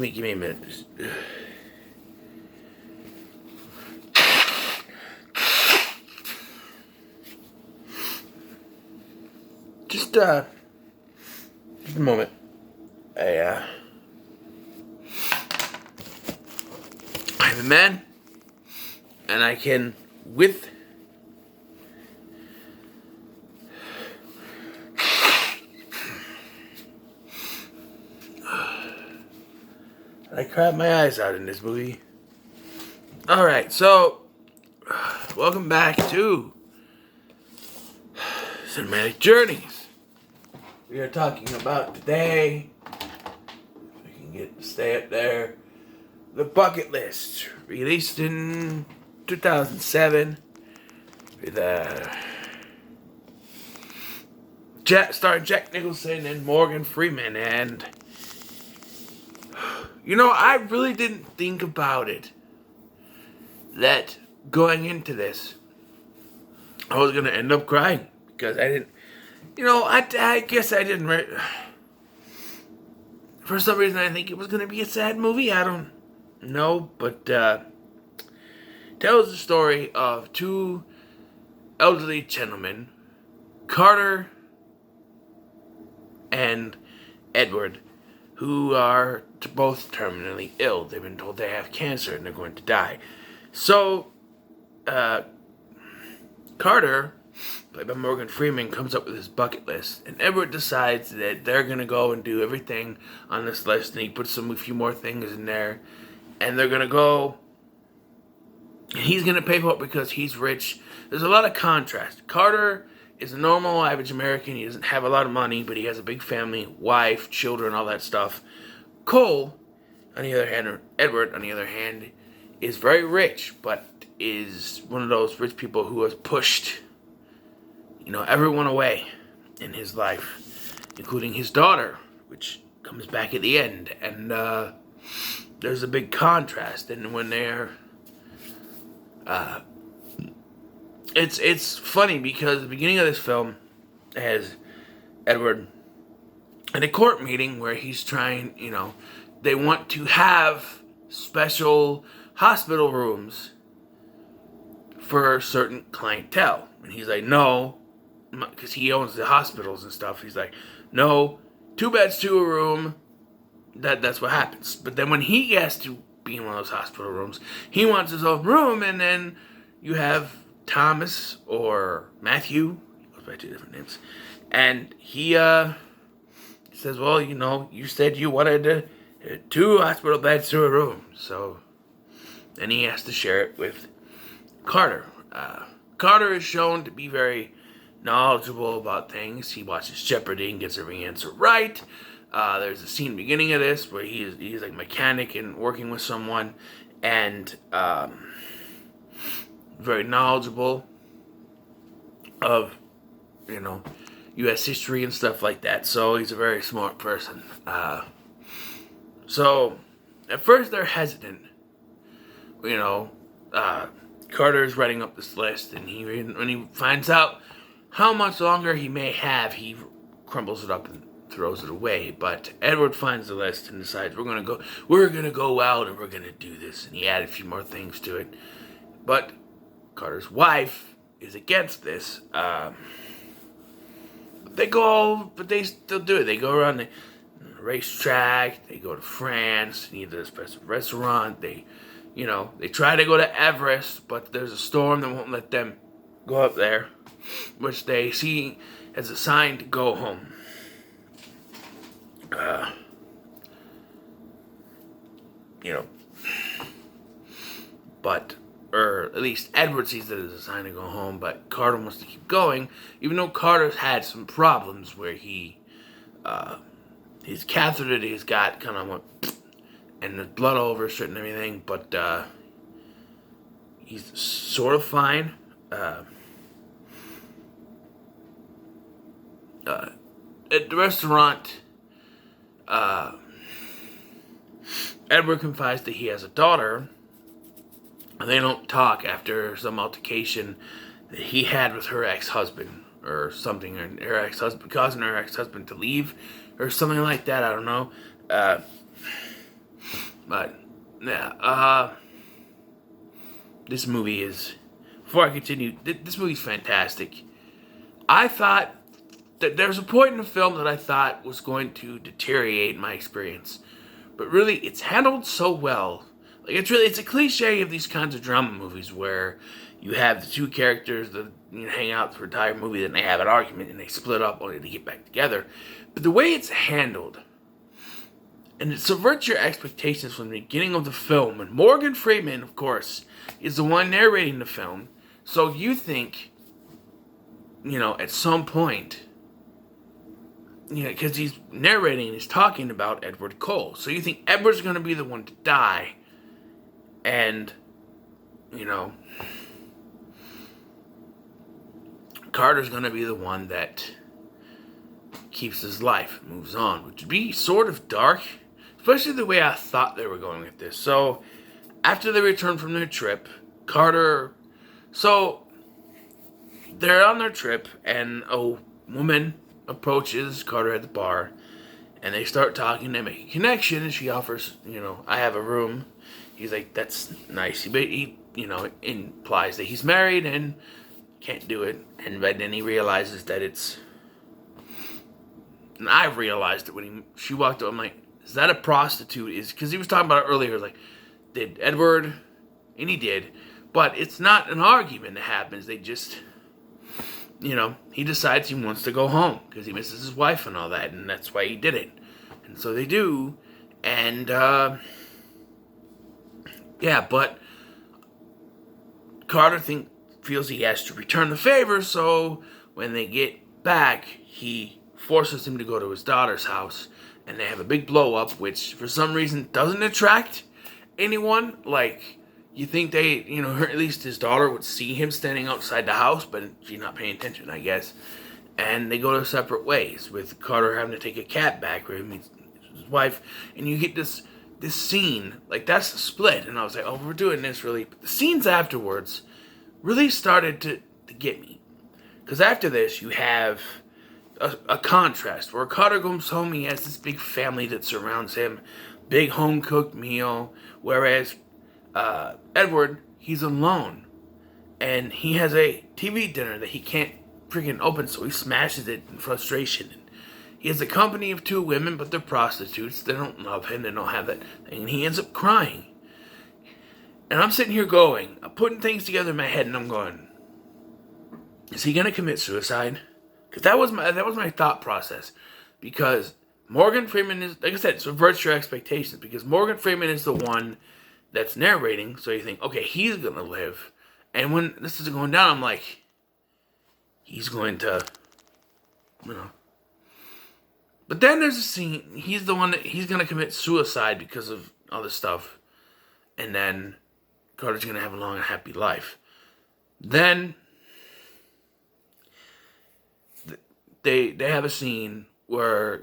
give me a minute. Just a moment. I'm a man, and I can, with I cried my eyes out in this movie. Alright, so welcome back to Cinematic Journeys. We are talking about today, if we can get to stay up there, The Bucket List, released in 2007 with starring Jack Nicholson and Morgan Freeman. And you know, I really didn't think about it that going into this I was gonna end up crying, because I didn't, I guess I didn't for some reason I think it was gonna be a sad movie. I don't know, but tells the story of two elderly gentlemen, Carter and Edward, who are both terminally ill. They've been told they have cancer and they're going to die. So, Carter, played by Morgan Freeman, comes up with his bucket list, and Edward decides that they're going to go and do everything on this list, and he puts a few more things in there, and they're going to go, and he's going to pay for it because he's rich. There's a lot of contrast. Carter is a normal, average American. He doesn't have a lot of money, but he has a big family, wife, children, all that stuff. Cole, on the other hand, or Edward, on the other hand, is very rich, but is one of those rich people who has pushed, everyone away in his life, including his daughter, which comes back at the end. And there's a big contrast. And when they're It's funny because the beginning of this film has Edward in a court meeting where he's trying, they want to have special hospital rooms for certain clientele. And he's like, no, because he owns the hospitals and stuff. He's like, no, 2 beds to a room. That's what happens. But then when he has to be in one of those hospital rooms, he wants his own room, and then you have Thomas or Matthew, he goes by 2 different names, and he says, well, you said you wanted 2 hospital beds to a room, so then he has to share it with Carter. Carter is shown to be very knowledgeable about things. He watches Jeopardy and gets every answer right. There's a scene beginning of this where he's like a mechanic and working with someone, and very knowledgeable of, U.S. history and stuff like that. So he's a very smart person. So at first they're hesitant. Carter's writing up this list, and when he finds out how much longer he may have, he crumbles it up and throws it away. But Edward finds the list and decides we're gonna go out and we're gonna do this. And he added a few more things to it. But Carter's wife is against this. They still do it. They go around the racetrack. They go to France. They eat at a special restaurant. They try to go to Everest, but there's a storm that won't let them go up there, which they see as a sign to go home. Or at least Edward sees it as a sign to go home, but Carter wants to keep going, even though Carter's had some problems where his catheter that he's got kind of went, and there's blood all over his shirt and everything, but he's sort of fine. At the restaurant, Edward confides that he has a daughter, and they don't talk after some altercation that he had with her ex-husband or something, or her ex-husband causing her ex-husband to leave or something like that. I don't know. But yeah, this movie is. Before I continue, this movie's fantastic. I thought that there was a point in the film that I thought was going to deteriorate my experience, but really, it's handled so well. Like it's a cliche of these kinds of drama movies where you have the two characters that hang out for the entire movie, then they have an argument and they split up only to get back together. But the way it's handled, and it subverts your expectations from the beginning of the film. And Morgan Freeman, of course, is the one narrating the film. So you think, at some point, because he's narrating and he's talking about Edward Cole. So you think Edward's going to be the one to die. And, Carter's going to be the one that keeps his life, moves on, which would be sort of dark, especially the way I thought they were going with this. So, after they return from their trip, so they're on their trip, and a woman approaches Carter at the bar, and they start talking, they make a connection, and she offers, I have a room. He's like, that's nice. He implies that he's married and can't do it, but then he realizes that it's, and I realized it when she walked up. I'm like, is that a prostitute? Because he was talking about it earlier, like, did Edward, and he did, but it's not an argument that happens. They just, he decides he wants to go home because he misses his wife and all that, and that's why he did it. And so they do, and, but Carter feels he has to return the favor, so when they get back, he forces him to go to his daughter's house, and they have a big blow-up, which for some reason doesn't attract anyone. Like, you think they, at least his daughter would see him standing outside the house, but she's not paying attention, I guess. And they go to separate ways, with Carter having to take a cab back where he meets his wife, and you get this scene, like, that's the split, and I was like, oh, we're doing this, really. But the scenes afterwards really started to get me. Because after this, you have a contrast, where Carter comes home, he has this big family that surrounds him, big home-cooked meal, whereas Edward, he's alone, and he has a TV dinner that he can't freaking open, so he smashes it in frustration. He has the company of two women, but they're prostitutes. They don't love him. They don't have that thing. And he ends up crying. And I'm sitting here I'm putting things together in my head, and I'm going, is he going to commit suicide? Because that was my thought process. Because Morgan Freeman is, like I said, subverts your expectations. Because Morgan Freeman is the one that's narrating. So you think, okay, he's going to live. And when this is going down, I'm like, he's going to, But then there's a scene, he's the one that, he's going to commit suicide because of all this stuff. And then Carter's going to have a long and happy life. Then they have a scene where,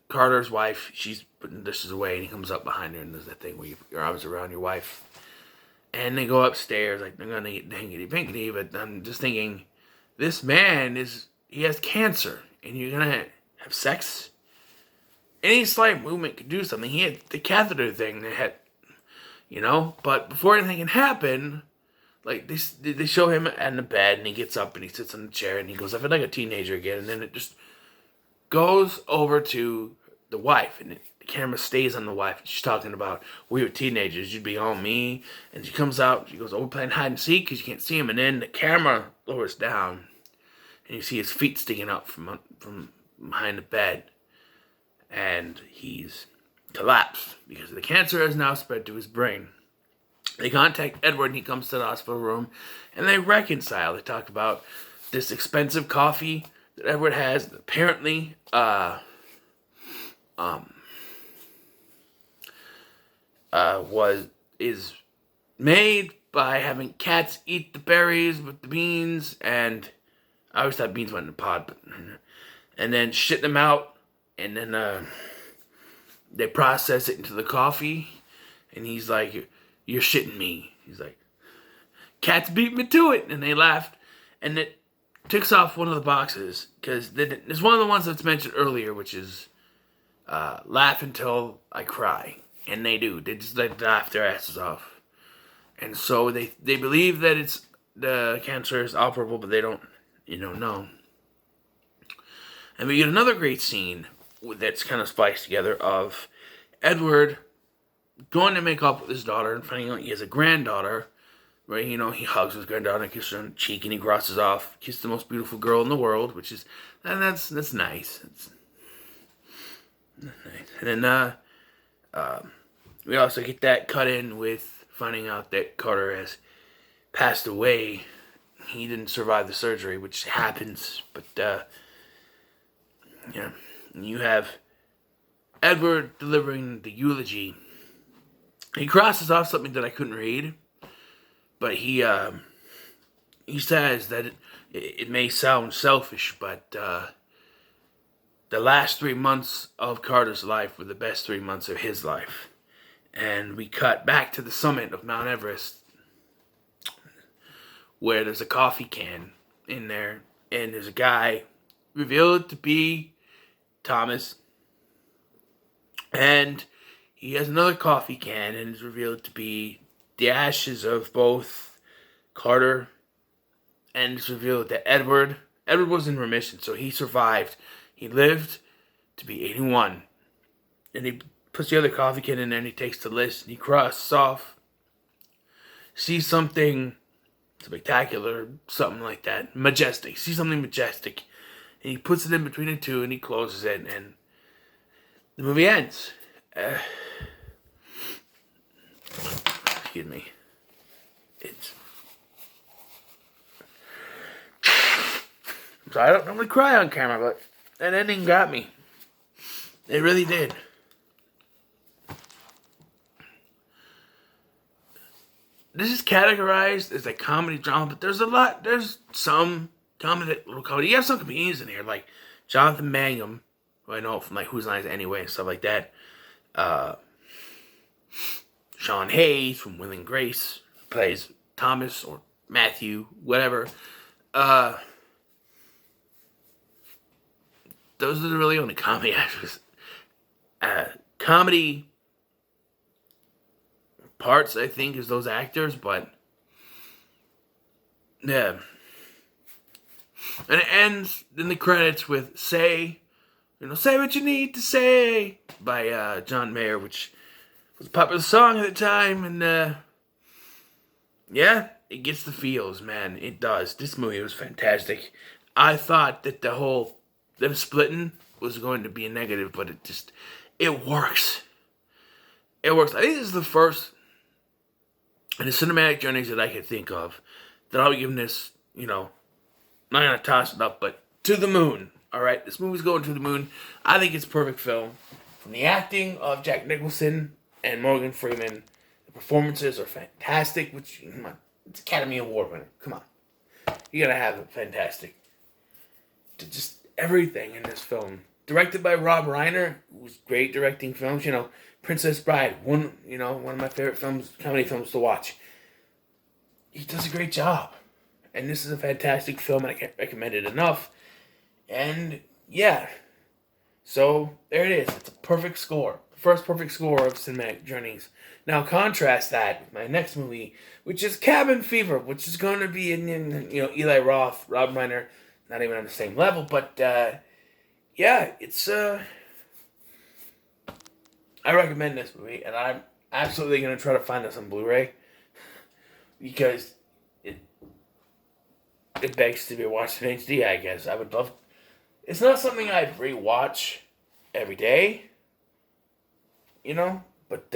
Carter's wife, she's putting dishes away, and he comes up behind her, and there's that thing where your arms around your wife. And they go upstairs, like, they're going to get hangity-pinkity, but I'm just thinking, this man he has cancer, and you're going to have sex? Any slight movement could do something. He had the catheter thing that had, but before anything can happen, like, they show him in the bed, and he gets up, and he sits on the chair, and he goes, I feel like a teenager again, and then it just goes over to the wife, and the camera stays on the wife, and she's talking about, we were teenagers, you'd be on me, and she comes out, she goes, oh, we're playing hide and seek, because you can't see him, and then the camera lowers down, and you see his feet sticking out from behind the bed, and he's collapsed, because the cancer has now spread to his brain. They contact Edward, and he comes to the hospital room, and they reconcile. They talk about this expensive coffee that Edward has, that apparently, is made by having cats eat the berries with the beans, and I always thought beans went in the pot, and then shit them out, and then they process it into the coffee, and he's like, you're shitting me. He's like, cats beat me to it, and they laughed, and it ticks off one of the boxes, because there's one of the ones that's mentioned earlier, which is laugh until I cry. And they do. They just like laugh their asses off. And so they believe that it's the cancer is operable, but they don't, know. And we get another great scene that's kind of spliced together of Edward going to make up with his daughter and finding out he has a granddaughter. Right, he hugs his granddaughter and kisses her on the cheek, and he crosses off, kiss the most beautiful girl in the world, which is, and that's nice. That's nice. And then we also get that cut in with finding out that Carter has passed away. He didn't survive the surgery, which happens, but yeah, you have Edward delivering the eulogy. He crosses off something that I couldn't read. But he says that it may sound selfish, but the last 3 months of Carter's life were the best 3 months of his life. And we cut back to the summit of Mount Everest, where there's a coffee can in there, and there's a guy revealed to be Thomas, and he has another coffee can, and is revealed to be the ashes of both Carter, and it's revealed that Edward was in remission, so he survived. He lived to be 81. And he puts the other coffee can in there, and he takes the list, and he crosses off, sees something spectacular, something like that, majestic, sees something majestic, and he puts it in between the two, and he closes it, and the movie ends. Excuse me. So I don't normally cry on camera, but that ending got me. It really did. This is categorized as a comedy drama, but there's some comedy. You have some comedians in here, like Jonathan Mangum, who I know from like Whose Lines Anyway and stuff like that. Sean Hayes from Will and Grace plays Thomas or Matthew, whatever. Those are the really only comedy actors. Comedy parts, I think, is those actors, but yeah. And it ends in the credits with Say What You Need to Say by John Mayer, which was a popular song at the time, and yeah, it gets the feels, man. It does. This movie was fantastic. I thought that them splitting was going to be a negative, but it works. It works. I think this is the first in the cinematic journeys that I could think of that I'll be giving this, not going to toss it up, but to the moon. All right, this movie's going to the moon. I think it's a perfect film. From the acting of Jack Nicholson and Morgan Freeman, the performances are fantastic, which, it's Academy Award winner. Come on. You gotta have it fantastic. Just everything in this film. Directed by Rob Reiner, who was great directing films. Princess Bride, one of my favorite comedy films to watch. He does a great job. And this is a fantastic film, and I can't recommend it enough. And, yeah. So, there it is. It's a perfect score. The first perfect score of Cinematic Journeys. Now, contrast that with my next movie, which is Cabin Fever, which is going to be in Eli Roth, Rob Reiner, not even on the same level, but, yeah, it's, I recommend this movie, and I'm absolutely going to try to find this on Blu-ray, because it begs to be watched in HD, I guess. I would love... It's not something I'd rewatch every day, but,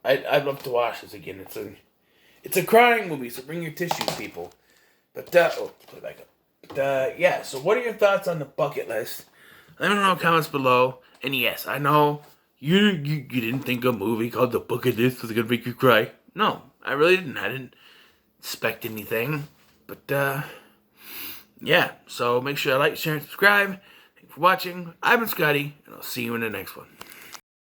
I'd love to watch this again. It's a crying movie, so bring your tissues, people. But, put it back up. But, yeah, so what are your thoughts on the bucket list? Let me know in the comments below. And yes, I know you didn't think a movie called The Bucket List was going to make you cry. No, I really didn't. I didn't expect anything. But, yeah, so make sure to like, share, and subscribe. Thanks for watching. I've been Scotty, and I'll see you in the next one.